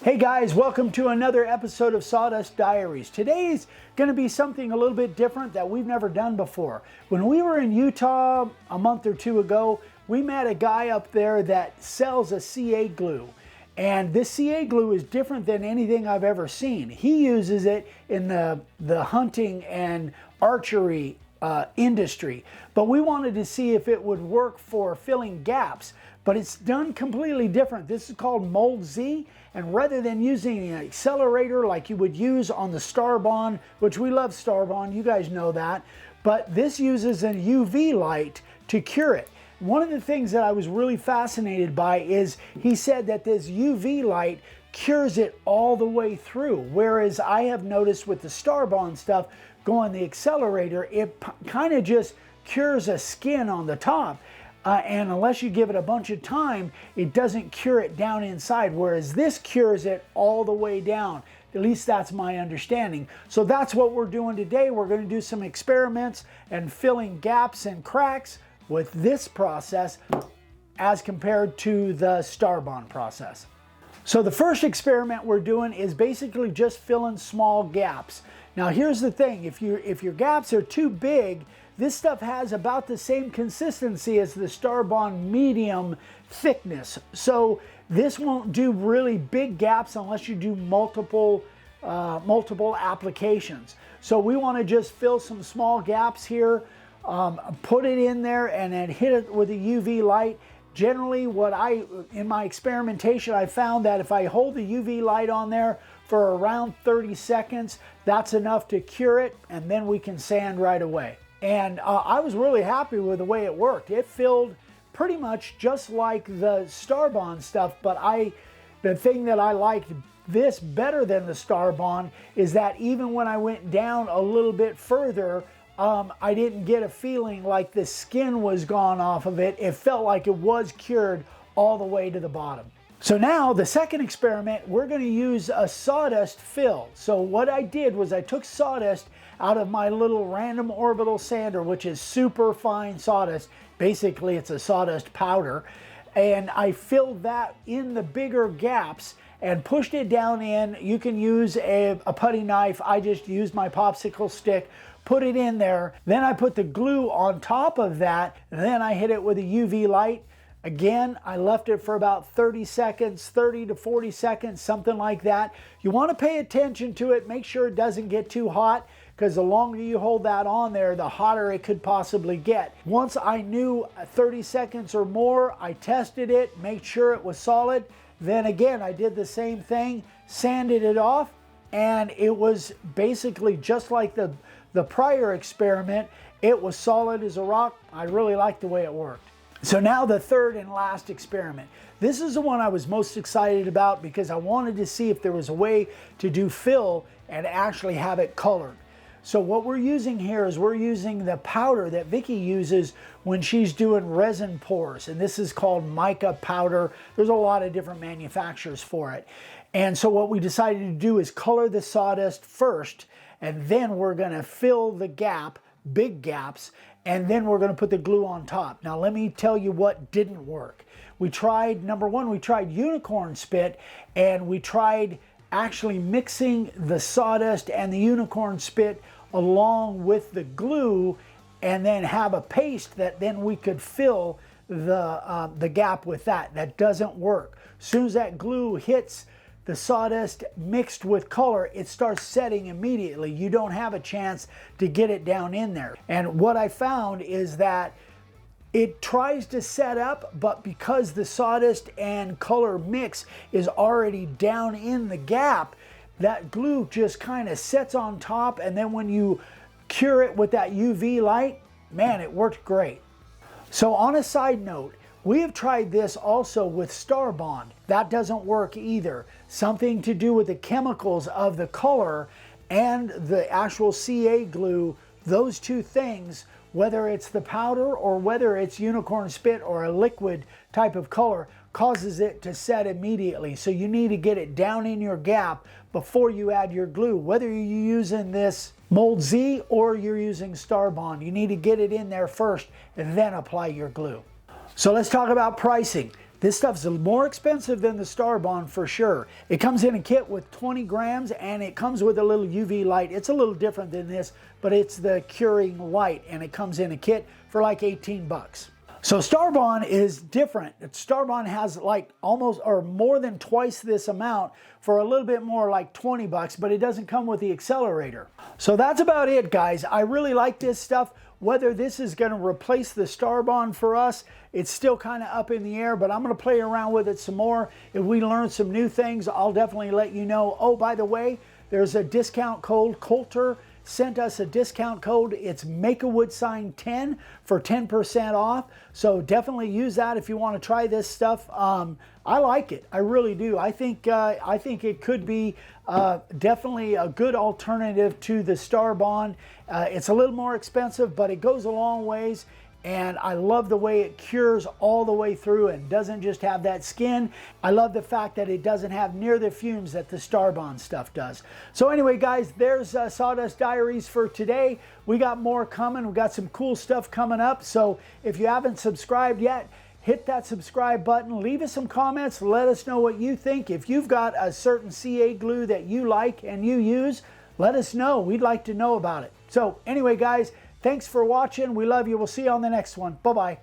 Hey guys, welcome to another episode of Sawdust Diaries. Today's going to be something a little bit different that we've never done before. When we were in Utah a month or two ago, we met a guy up there that sells a CA glue. And this CA glue is different than anything I've ever seen. He uses it in the hunting and archery industry. But we wanted to see if it would work for filling gaps. But it's done completely different. This is called Mold Z, and rather than using an accelerator like you would use on the Starbond, which we love Starbond, you guys know that, but this uses a UV light to cure it. One of the things that I was really fascinated by is he said that this UV light cures it all the way through, whereas I have noticed with the Starbond stuff, going the accelerator, it kind of just cures a skin on the top. And unless you give it a bunch of time, it doesn't cure it down inside, whereas this cures it all the way down. At least that's my understanding. So that's what we're doing today. We're going to do some experiments and filling gaps and cracks with this process as compared to the Starbond process. So the first experiment we're doing is basically just filling small gaps. Now here's the thing, if your gaps are too big, this stuff has about the same consistency as the Starbond medium thickness. So this won't do really big gaps unless you do multiple applications. So we want to just fill some small gaps here, put it in there and then hit it with a UV light. Generally, in my experimentation, I found that if I hold the UV light on there for around 30 seconds, that's enough to cure it, and then we can sand right away. And I was really happy with the way it worked. It filled pretty much just like the Starbond stuff, but the thing that I liked this better than the Starbond is that even when I went down a little bit further, I didn't get a feeling like the skin was gone off of it. It felt like it was cured all the way to the bottom. So now the second experiment, we're going to use a sawdust fill. So what I did was I took sawdust out of my little random orbital sander, which is super fine sawdust. Basically, it's a sawdust powder. And I filled that in the bigger gaps and pushed it down in. You can use a putty knife. I just used my popsicle stick, put it in there. Then I put the glue on top of that. And then I hit it with a UV light. Again, I left it for about 30 seconds, 30 to 40 seconds, something like that. You want to pay attention to it. Make sure it doesn't get too hot, because the longer you hold that on there, the hotter it could possibly get. Once I knew 30 seconds or more, I tested it, made sure it was solid. Then again, I did the same thing, sanded it off, and it was basically just like the prior experiment. It was solid as a rock. I really liked the way it worked. So now the third and last experiment. This is the one I was most excited about because I wanted to see if there was a way to do fill and actually have it colored. So what we're using here is we're using the powder that Vicky uses when she's doing resin pours. And this is called mica powder. There's a lot of different manufacturers for it. And so what we decided to do is color the sawdust first, and then we're going to fill the gap, big gaps, and then we're going to put the glue on top. Now let me tell you what didn't work. We tried, number one, we tried unicorn spit, and we tried actually mixing the sawdust and the unicorn spit along with the glue, and then have a paste that then we could fill the gap with that. That doesn't work. As soon as that glue hits the sawdust mixed with color, it starts setting immediately. You don't have a chance to get it down in there. And what I found is that it tries to set up, but because the sawdust and color mix is already down in the gap, that glue just kind of sets on top, and then when you cure it with that UV light, man, it worked great. So on a side note, we have tried this also with Starbond. That doesn't work either. Something to do with the chemicals of the color and the actual CA glue, those two things, whether it's the powder or whether it's unicorn spit or a liquid type of color, causes it to set immediately. So you need to get it down in your gap before you add your glue. Whether you're using this Mold Z or you're using Starbond, you need to get it in there first and then apply your glue. So let's talk about pricing. This stuff's more expensive than the Starbond for sure. It comes in a kit with 20 grams and it comes with a little UV light. It's a little different than this, but it's the curing light and it comes in a kit for like 18 bucks. So Starbond is different. Starbond has like almost or more than twice this amount for a little bit more, like 20 bucks, but it doesn't come with the accelerator. So that's about it, guys. I really like this stuff. Whether this is going to replace the Starbond for us, it's still kind of up in the air, but I'm going to play around with it some more. If we learn some new things, I'll definitely let you know. Oh, by the way, there's a discount code. Coulter sent us a discount code. It's Make-A-Wood-Sign-10 for 10% off. So definitely use that if you want to try this stuff. I like it. I really do. I think it could be definitely a good alternative to the Starbond. It's a little more expensive, but it goes a long ways. And I love the way it cures all the way through and doesn't just have that skin. I love the fact that it doesn't have near the fumes that the Starbond stuff does. So anyway, guys, there's Sawdust Diaries for today. We got more coming. We got some cool stuff coming up. So if you haven't subscribed yet, hit that subscribe button. Leave us some comments. Let us know what you think. If you've got a certain CA glue that you like and you use, let us know. We'd like to know about it. So anyway, guys, thanks for watching. We love you. We'll see you on the next one. Bye-bye.